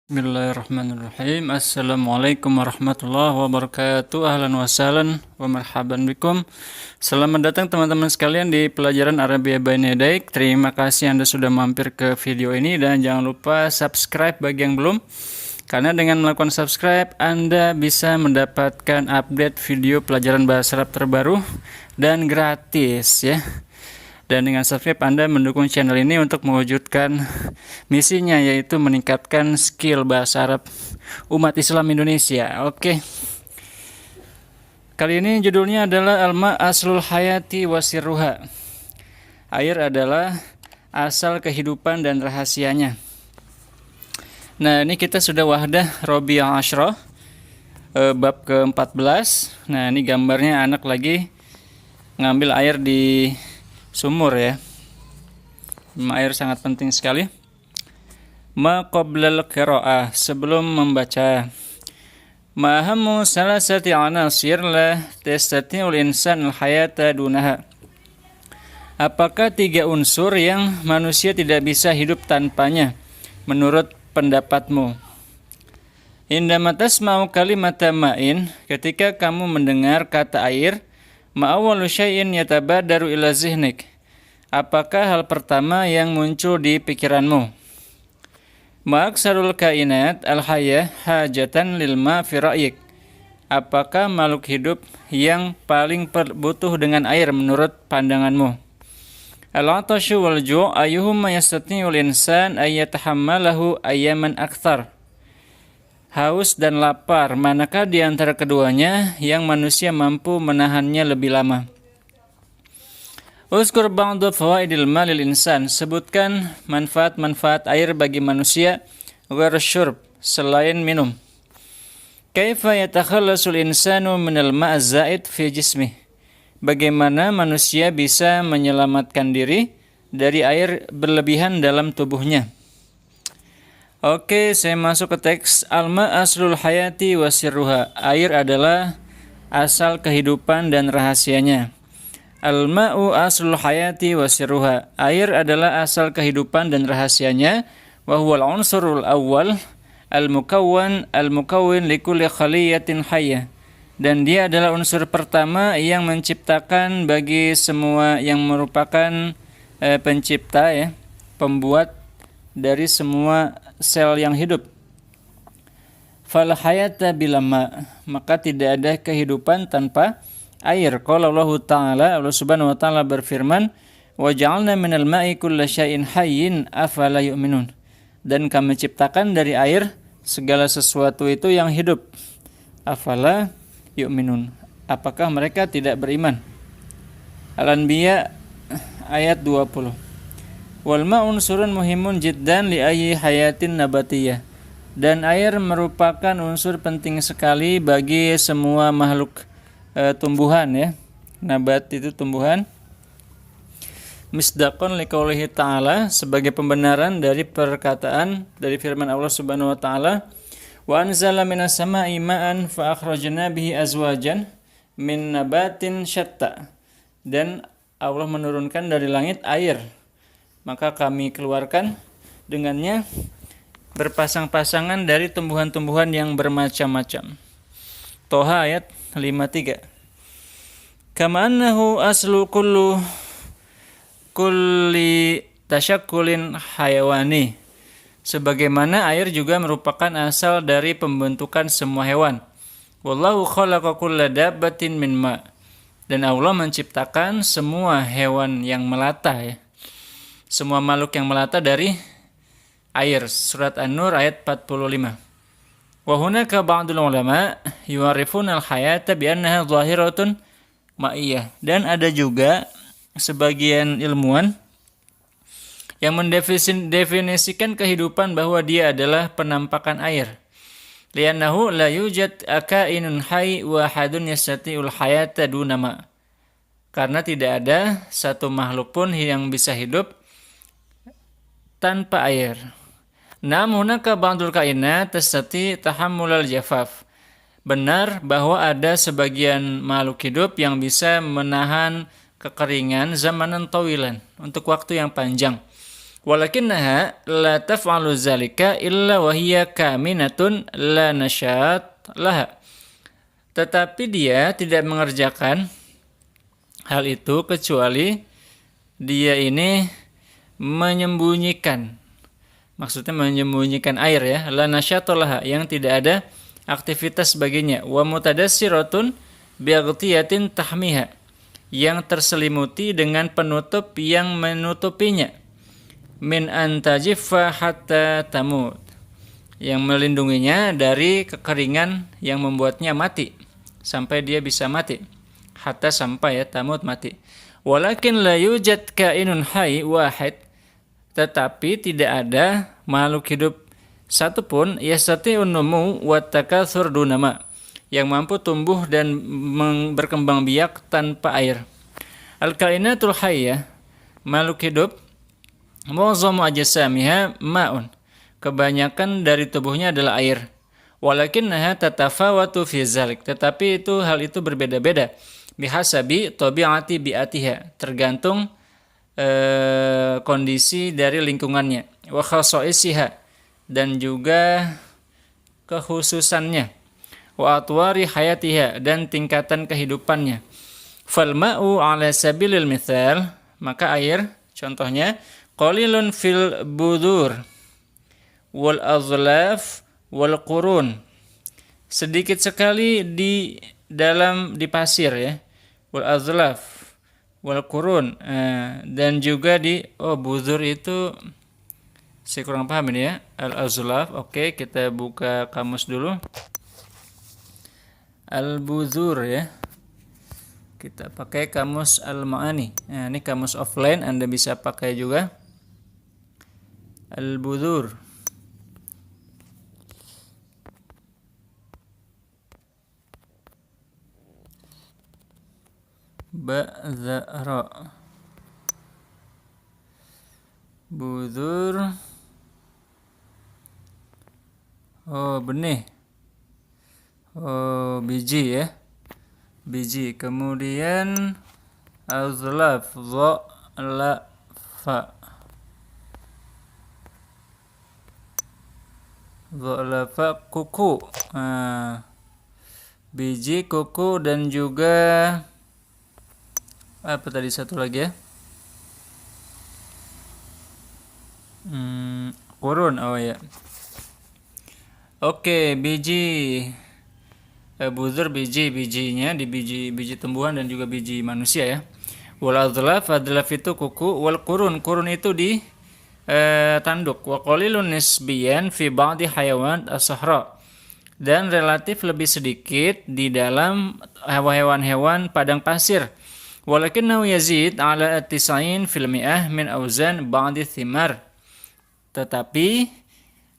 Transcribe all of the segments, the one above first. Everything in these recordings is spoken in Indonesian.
Bismillahirrahmanirrahim. Assalamualaikum warahmatullahi wabarakatuh. Ahlan wa sahlan wa marhaban bikum. Selamat datang teman-teman sekalian di pelajaran Arabia by Nedaik. Terima kasih Anda sudah mampir ke video ini dan jangan lupa subscribe bagi yang belum. Karena dengan melakukan subscribe Anda bisa mendapatkan update video pelajaran bahasa Arab terbaru dan gratis ya. Dan dengan subscribe Anda mendukung channel ini untuk mewujudkan misinya, yaitu meningkatkan skill bahasa Arab umat Islam Indonesia. Oke. Kali ini judulnya adalah Alma Aslul Hayati Wasirruha. Air adalah asal kehidupan dan rahasianya. Nah, ini kita sudah wahdah Robi'ah Ashrah, bab ke-14. Nah, ini gambarnya anak lagi ngambil air di sumur ya. Air sangat penting sekali. Ma qablal qira'ah, sebelum membaca. Ma ahammu salasati anasir la tastati'ul insan al-hayata dunaha. Apakah 3 unsur yang manusia tidak bisa hidup tanpanya menurut pendapatmu? Indama tasma'u kalimata ma'in, ketika kamu mendengar kata air, ma'awwalu syai'in yatabadaru ila zihnik, apakah hal pertama yang muncul di pikiranmu? Ma'aksarul kainat al-hayah hajatan lil ma' fi ra'yik, apakah makhluk hidup yang paling butuh dengan air menurut pandanganmu? Al-atashu wal ju' ayyuhuma yastati'ul insan ay yatahammalahu ayyaman akthar, haus dan lapar, manakah di antara keduanya yang manusia mampu menahannya lebih lama? Uzkur ba'du fawaidil malil insan, sebutkan manfaat-manfaat air bagi manusia, ghair syurb, selain minum. Kaifa yatakhallasul insanu minal ma'az zaid fi jismih, bagaimana manusia bisa menyelamatkan diri dari air berlebihan dalam tubuhnya? Oke, saya masuk ke teks. Alma aslul hayati wasirruha, air adalah asal kehidupan dan rahasianya. Alma'u aslul hayati wasirruha, air adalah asal kehidupan dan rahasianya. Wa huwal unsurul awwal al-mukawwin likulli khaliyatin hayyah, dan dia adalah unsur pertama yang menciptakan bagi semua, yang merupakan pencipta ya, pembuat dari semua sel yang hidup. Fal hayata bila ma, maka tidak ada kehidupan tanpa air. Qala Allah Ta'ala, Allah Subhanahu wa taala berfirman, wa ja'alna minal ma'i kulla syai'in hayyin afala yu'minun, dan kami ciptakan dari air segala sesuatu itu yang hidup. Afala yu'minun, apakah mereka tidak beriman? Al-Anbiya ayat 20. Wal ma'un unsurun muhimun jiddan li ayyi hayatin nabatiyah, dan air merupakan unsur penting sekali bagi semua makhluk tumbuhan ya. Nabat itu tumbuhan. Misdaqan liqaulihi ta'ala, sebagai pembenaran dari perkataan dari firman Allah Subhanahu wa taala, wa anzala minas sama'i ma'an fa akhrajna bihi azwajan min nabatin syatta, dan Allah menurunkan dari langit air, maka kami keluarkan dengannya berpasang-pasangan dari tumbuhan-tumbuhan yang bermacam-macam. Toha ayat 53. Kama annahu aslu kulli tasyakkulin hayawani, sebagaimana air juga merupakan asal dari pembentukan semua hewan. Wallahu khalaqa kulla dabbatin min ma', dan Allah menciptakan semua hewan yang melata ya, semua makhluk yang melata dari air. Surat An-Nur ayat 45. Wa hunaka ba'dul ulama yu'arifuna al-hayata bi annaha zahiratun ma'iyah, dan ada juga sebagian ilmuwan yang mendefinisikan kehidupan bahwa dia adalah penampakan air. Li'annahu la yujad akainun hayy wa hadun yastati'ul hayata dunama, karena tidak ada satu makhluk pun yang bisa hidup tanpa air. Namun hunaka ba'dul kainat tastati tahammulal jafaf, benar bahwa ada sebagian makhluk hidup yang bisa menahan kekeringan zamanan tawilan, untuk waktu yang panjang. Walakinnaha la taf'alu zalika illa wa hiya kaminatun la nasyat laha. Tetapi dia tidak mengerjakan hal itu kecuali dia ini menyembunyikan. Maksudnya menyembunyikan air ya, la nasyat laha, yang tidak ada aktivitas baginya. Wa mutadassiratun bi'ghtiyatin tahmiha, yang terselimuti dengan penutup yang menutupinya. Min antajiffa hatta tamut, yang melindunginya dari kekeringan yang membuatnya mati sampai dia bisa mati. Hatta sampai ya, tamut mati. Walakin la yujad kainun hayy wahid, tetapi tidak ada makhluk hidup satupun yastati'un numu wa takatsur dunama, yang mampu tumbuh dan berkembang biak tanpa air. Al-kainatul hayyah, makhluk hidup, mu'azzamu ajsamiha ma'un, kebanyakan dari tubuhnya adalah air. Walakinnaha tatafawatu fi zalik, tetapi hal itu berbeda-beda. Bihasabi tabi'ati bi'atiha, tergantung kondisi dari lingkungannya. Wa khasaisiha, dan juga kekhususannya. Wa atwari hayatiha, dan tingkatan kehidupannya. Fal ma'u ala sabilil mithal, maka air contohnya qalilun fil budur wal azlaf wal qurun, sedikit sekali di pasir ya, wal azlaf wal qurun, dan juga di budur itu saya kurang paham ini ya, al azlaf. Oke, kita buka kamus dulu. Al budur ya, kita pakai kamus Al-Ma'ani. Nah, ini kamus offline, Anda bisa pakai juga. Al-Budur. Ba'dhara. Budur. Benih. Biji ya. Biji. Kemudian azlaf, fa. Zalafa, kuku, biji, kuku, dan juga apa tadi satu lagi ya, kurun. Ya, oke, biji, budur, bijinya di biji tumbuhan dan juga biji manusia ya. Wal adlaf itu kuku, wal kurun itu di tanduk. Wa qalilun nisbiyan fi ba'di hayawan as-sahra, dan relatif lebih sedikit di dalam hewan-hewan padang pasir. Walakinnahu yazid ala 90% min auzan ba'di thimar, tetapi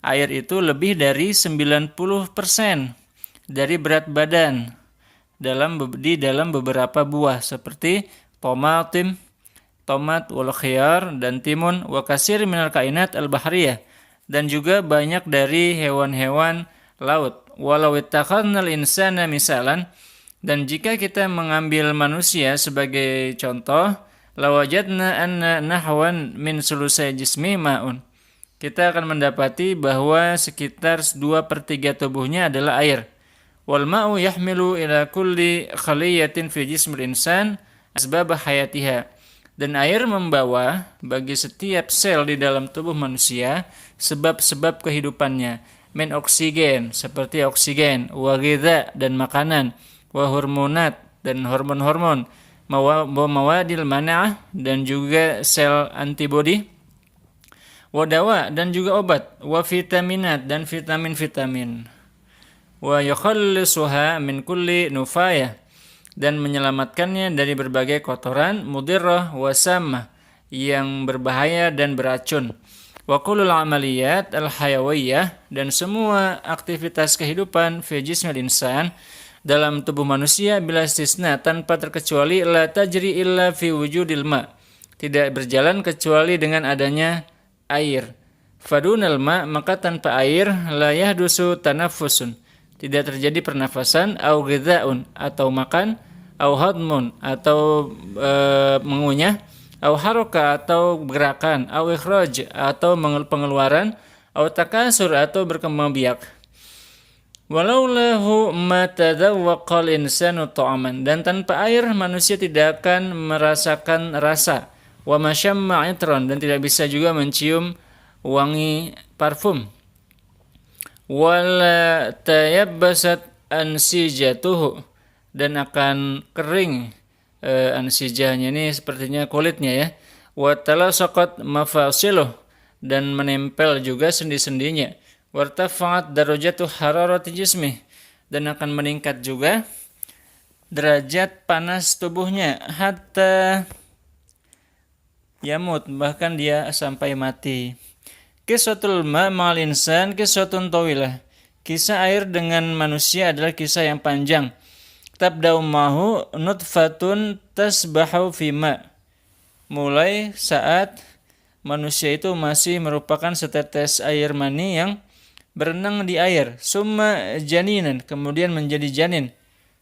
air itu lebih dari 90% dari berat badan di dalam beberapa buah seperti tomat, wal khiyar, dan timun, wa kasir minal kainat al-bahriyah, dan juga banyak dari hewan-hewan laut. Walau ittakhadnal insana misalan, dan jika kita mengambil manusia sebagai contoh, lawajadna anna nahwan min sulusai jismi ma'un, kita akan mendapati bahwa sekitar 2/3 tubuhnya adalah air. Wal ma'u yahmilu ila kulli khaliyatin fi jismil insan asbab hayatiha, dan air membawa bagi setiap sel di dalam tubuh manusia sebab-sebab kehidupannya. Min oksigen, seperti oksigen, wa ghidha, dan makanan, wa hormonat, dan hormon-hormon, wa mawadil mana'ah, dan juga sel antibodi, wa dawa, dan juga obat, wa vitaminat, dan vitamin-vitamin, wa yukhallisuha min kulli nufayah, dan menyelamatkannya dari berbagai kotoran, mudirrah wasamah, yang berbahaya dan beracun. Wa kullul amaliyat al-hayawiyah, dan semua aktivitas kehidupan fi jismil insan, dalam tubuh manusia, bila istisna, tanpa terkecuali, la tajri illa fi wujudil ma, tidak berjalan kecuali dengan adanya air. Fadunal ma, maka tanpa air, la yahdusu tanafusun, tidak terjadi pernafasan, au ghidhaun, atau makan, au hadmun, atau mengunyah, au haraka atau gerakan, au ikhraj atau pengeluaran, au takasur atau berkembang biak. Walau lahu ma tadawwaqal insanu ta'aman, dan tanpa air manusia tidak akan merasakan rasa, wa mashamma itran, dan tidak bisa juga mencium wangi parfum, wala tayabbasat ansijatuhu, dan akan kering ansijahnya, ini sepertinya kulitnya ya, wa talasaqat mafasiluh, dan menempel juga sendi-sendinya, wartafa'at darajatu hararati jismih, dan akan meningkat juga derajat panas tubuhnya, hatta yamut, bahkan dia sampai mati. Qissatul ma' ma'al insan qissatun tawilah, kisah air dengan manusia adalah kisah yang panjang. Tabda'u ma'hu nutfatun tasbahu fi ma', mulai saat manusia itu masih merupakan setetes air mani yang berenang di air, summa janinan, kemudian menjadi janin,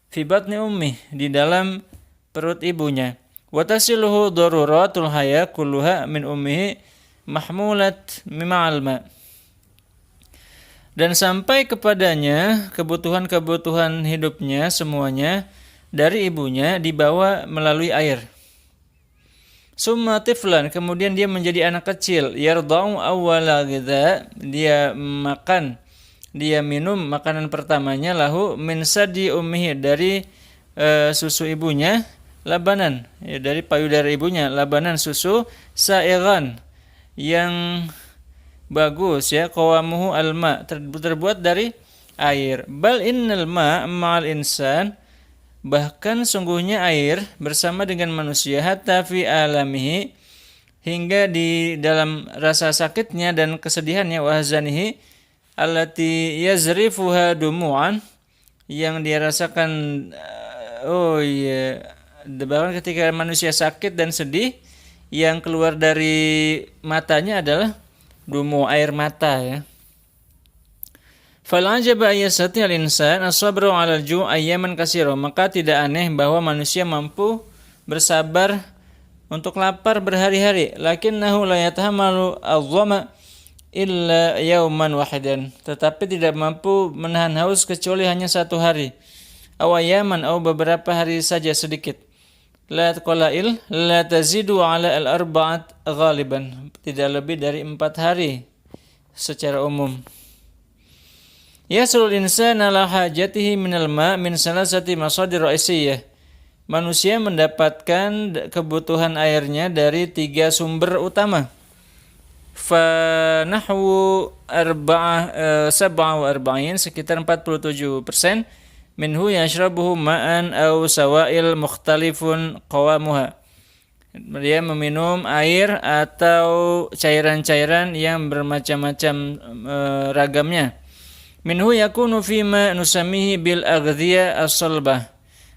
fi batni ummi, di dalam perut ibunya, wa tasiluhu daruratul haya kulluha min ummihi mahmulat mima'al ma', dan sampai kepadanya kebutuhan-kebutuhan hidupnya semuanya dari ibunya dibawa melalui air. Summa tiflan, kemudian dia menjadi anak kecil, yarda'u awwala ghidha, dia makan, dia minum makanan pertamanya, lahu min sadi ummihi, dari susu ibunya, labanan, ya, dari payudara ibunya, labanan, susu, sa'iran, yang bagus ya, qawamuhu alma, terbuat dari air. Bal innal ma' ma'al insan, bahkan sungguhnya air bersama dengan manusia, hatta fi alamihi, hingga di dalam rasa sakitnya dan kesedihannya, wa hazanihi allati yazrifuha dumu'an, yang dia rasakan, bahkan ketika manusia sakit dan sedih, yang keluar dari matanya adalah dumu, air mata ya. Fal ajaba ayasati al-insan as-sabru 'ala al-ju' ayyaman katsira, maka tidak aneh bahwa manusia mampu bersabar untuk lapar berhari-hari, lakinnahu la yatahamalu adh-dhama illa yawman wahidan, tetapi tidak mampu menahan haus kecuali hanya satu hari, aw ayyaman, aw beberapa hari saja sedikit. La qalail la tazidu 'ala al-arba'at ghaliban, tidak lebih dari 4 hari secara umum. Yasul insan ala hajatihi minal ma' min salasati masadir ra'isiyah, manusia mendapatkan kebutuhan airnya dari 3 sumber utama. Fa nahwu 47, sekitar 47%, minhu yashrabuhu ma'an aw sawail mukhtalifun qawamuha, dia meminum air atau cairan-cairan yang bermacam-macam ragamnya. Minhu yakunu fima nusamihi bil aghdhiya as-salbah,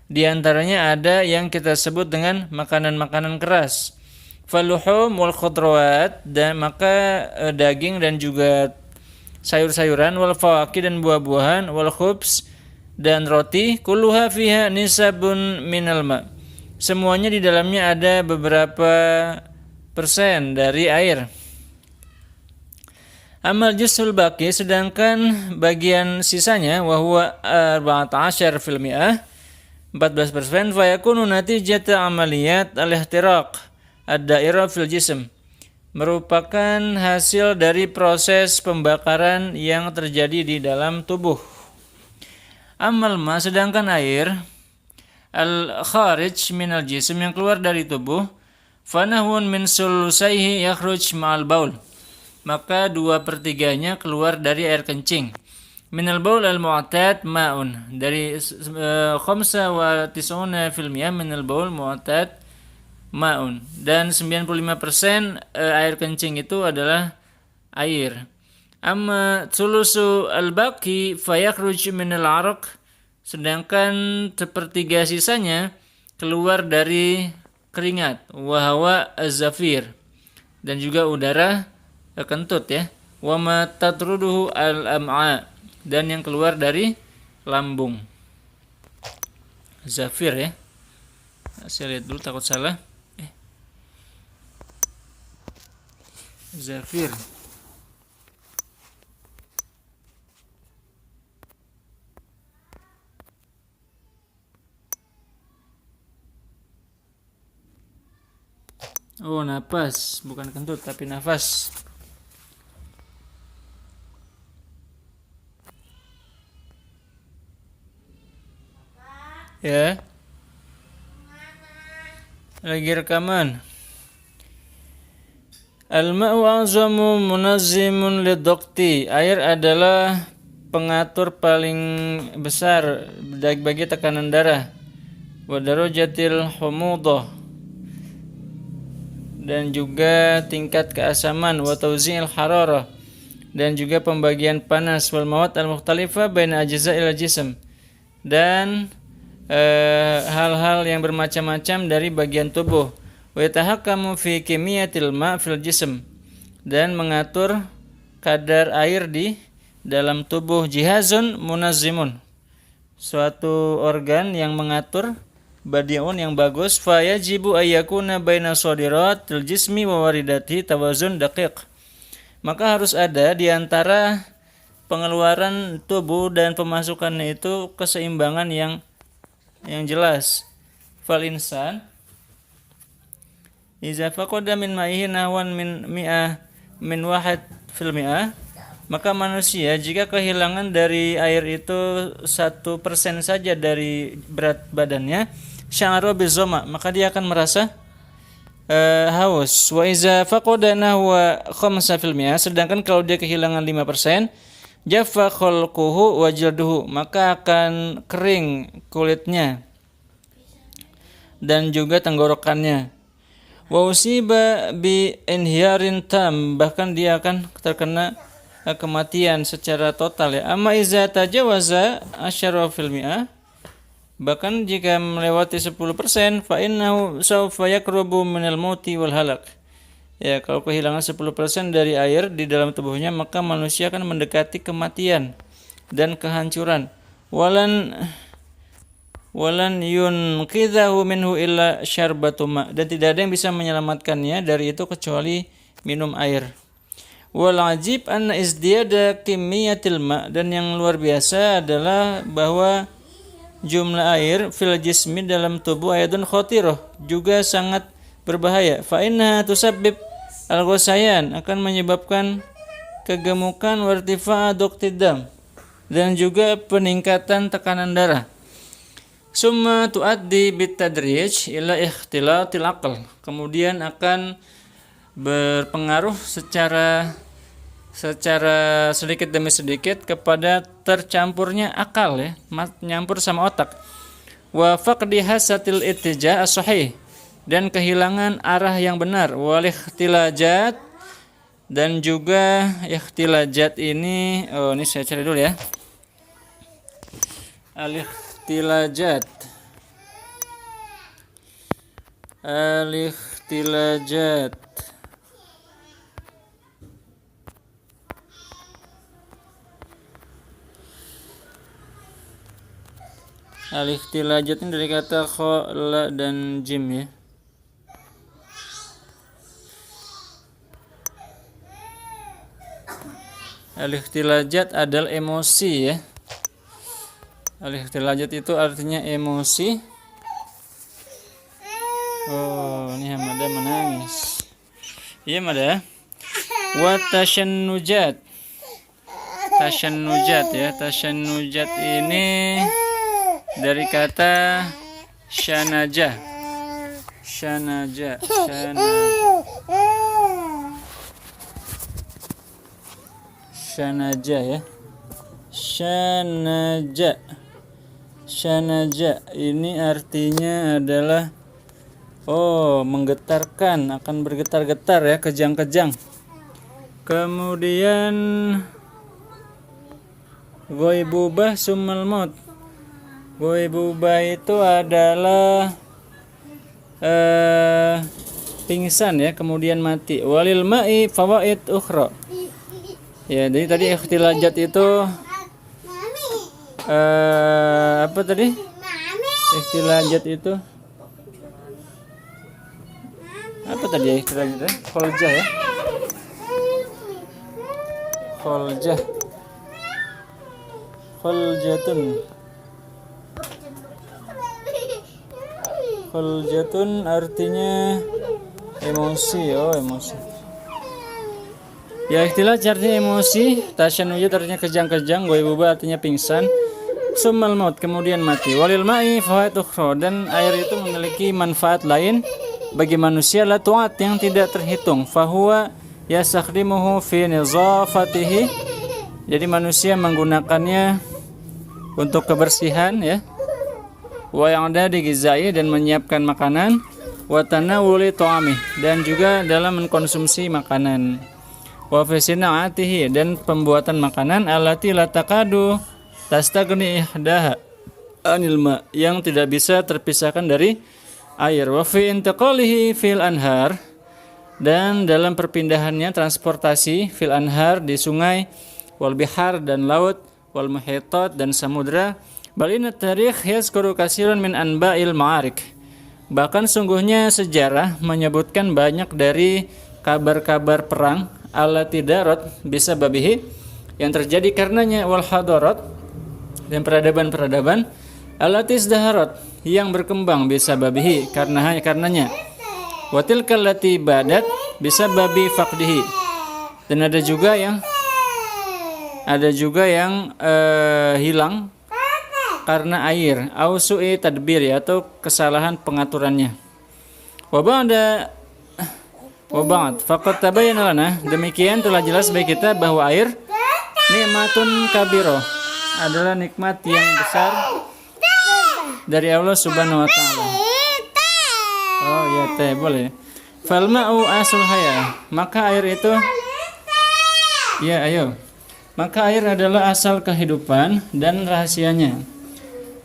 di antaranya ada yang kita sebut dengan makanan-makanan keras. Faluhum wal khudrawat, dan maka daging dan juga sayur-sayuran, wal fawakih, dan buah-buahan, wal khubz, dan roti, kulluha fiha nisabun minal ma', semuanya di dalamnya ada beberapa persen dari air. Amal juz'ul baqi, sedangkan bagian sisanya, wa huwa 14%, 14%, fa yakunu natijata amaliyat al-ihtiraq ad-dairah fil jism, merupakan hasil dari proses pembakaran yang terjadi di dalam tubuh. Amal ma, sedangkan air, al-kharij minal jism, yang keluar dari tubuh, fanahun min sulusaihi yakhruj ma'al baul, maka 2/3-nya keluar dari air kencing. Minal baul al-mu'tad ma'un, dari 95% minal baul mu'tad ma'un, dan 95% air kencing itu adalah air. Amma sulusu al-baqi fayakhruj minal araq, sedangkan 1/3 sisanya keluar dari keringat, wa hawa az-zafir, dan juga udara kentut ya, wa ma tatruduhu al-am'a, dan yang keluar dari lambung. Zafir ya, saya lihat dulu takut salah. Zafir. Oh, napas, bukan kentut tapi nafas. Ya. Lagi rekaman. Al-ma'u azamu munazzimun lidokti. Air adalah pengatur paling besar bagi tekanan darah. Wa darajatil humudah, dan juga tingkat keasaman, wa tauzi'il hararah, dan juga pembagian panas, wal mawad al-mukhtalifah baina ajza'il jism, dan hal-hal yang bermacam-macam dari bagian tubuh. Wa yatahakkamu fi kimiyatil ma' fil jism, dan mengatur kadar air di dalam tubuh. Jihazun munazzimun, suatu organ yang mengatur, badiun yang bagus. Fa yajibu ayyakuna baina sadiratil jismi wa waridati tawazun daqiq, maka harus ada di antara pengeluaran tubuh dan pemasukannya itu keseimbangan yang jelas. Fal insan iza faqada min ma'ihi nahwan min wahid fil mi'ah, maka manusia jika kehilangan dari air itu 1% saja dari berat badannya, sya'ara bizoma, maka dia akan merasa haus. Wa iza faqada nahwa 5 fil mi'ah, sedangkan kalau dia kehilangan 5%, jaffa khalquhu wa jilduhu, maka akan kering kulitnya dan juga tenggorokannya. Wa usiba bi inhiyarin tam, bahkan dia akan terkena kematian secara total ya. Amma iza tajawaza asyara fil mi'ah, bahkan jika melewati 10%, fa innahu sawfa yakrubu minal mauti wal halak. Ya, kalau kehilangan 10% dari air di dalam tubuhnya, maka manusia akan mendekati kematian dan kehancuran. Walan yunqidhahu minhu illa syarbatu ma, dan tidak ada yang bisa menyelamatkannya dari itu kecuali minum air. Wal ajib anna izdiyada kimiyatil ma, dan yang luar biasa adalah bahwa jumlah air fil jismi dalam tubuh ayatun khatirah, juga sangat berbahaya. Fa inna tusabbib al-ghusayan, akan menyebabkan kegemukan, wartifa'a duqtidam, dan juga peningkatan tekanan darah. Summa tuaddi bitadrij ila ikhtilatil aql, kemudian akan berpengaruh secara sedikit demi sedikit kepada tercampurnya akal ya, nyampur sama otak. Wa faqdi hasatil ittija' as-sahih, dan kehilangan arah yang benar. Wal ikhtilajat, dan juga ikhtilajat ini, ini saya cari dulu ya. Al-ikhtilajat. Al-ikhtilajat. Al-ikhtilajat ini dari kata kha, la, dan jim ya. Al-ikhtilajat adalah emosi ya. Al-ikhtilajat itu artinya emosi. Oh, ini Hamada menangis. Iya, Mada. Wa tashannujat. Tashannujat ya. Tashannujat ini dari kata syanaja. Syanaja. Syanaja ya. Syanaja. Syanaja ini artinya adalah menggetarkan, akan bergetar-getar ya, kejang-kejang. Kemudian ghaibubah summal maut. Ghaibubah itu adalah pingsan ya, kemudian mati. Walil ma'i fawaid ukhra. Ya, jadi tadi ikhtilajat itu apa tadi? Ikhtilajat itu apa tadi ya istilahnya? Kholja ya. Khuljah. Khuljatun. Khuljatun artinya emosi. Oh, emosi. Ya, istilah artinya emosi. Tasyanuyat artinya kejang-kejang. Ghaibuba artinya pingsan. Summal maut, kemudian mati. Walil ma'i fawaid ukhra, dan air itu memiliki manfaat lain bagi manusia la tu'at yang tidak terhitung. Fahuwa yastakhdimuhu fi nizafatihi. Jadi manusia menggunakannya untuk kebersihan, ya. Wa ya'dadi gizai, dan menyiapkan makanan. Wa tanawuli tu'amih, dan juga dalam mengkonsumsi makanan. Wa fi sina'atihi, dan pembuatan makanan. Allati la taqadu tastagni ihdaha anil ma, yang tidak bisa terpisahkan dari air. Wa fi intiqalihi fil anhar, dan dalam perpindahannya transportasi fil anhar di sungai, wal bihar dan laut, wal muhitat dan samudra. Bal inna tarikh yazkuru katsirun min anba'il ma'arik, bahkan sungguhnya sejarah menyebutkan banyak dari kabar-kabar perang allati darat bisa babihi, yang terjadi karenanya, wal hadarat, dan peradaban-peradaban allati izdaharat, yang berkembang bisa babihi karenanya, watil kallati badat bisa babi faqdihi, dan ada juga yang hilang karena air, au su'i tadbir, atau kesalahan pengaturannya. Wa ba'd faqad tabayyana lana, demikian telah jelas bagi kita bahwa air nikmatun kabiro, adalah nikmat yang besar dari Allah Subhanahu wa taala. Oh ya, teh boleh. Fal ma'u asul haya, maka air itu, ya ayo, maka air adalah asal kehidupan dan rahasianya.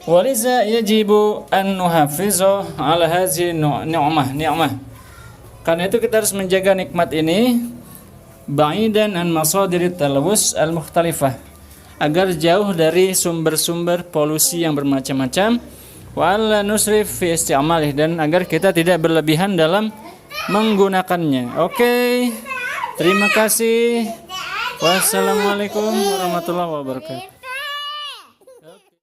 Waliza yajibu an nuhafizu ala hadhihi ni'mah. Karena itu kita harus menjaga nikmat ini, ba'idan an masadirit talawus al-mukhtalifah, agar jauh dari sumber-sumber polusi yang bermacam-macam. Wa alla nusrif fi isti'malih, dan agar kita tidak berlebihan dalam menggunakannya. Oke. Terima kasih. Wassalamualaikum warahmatullahi wabarakatuh.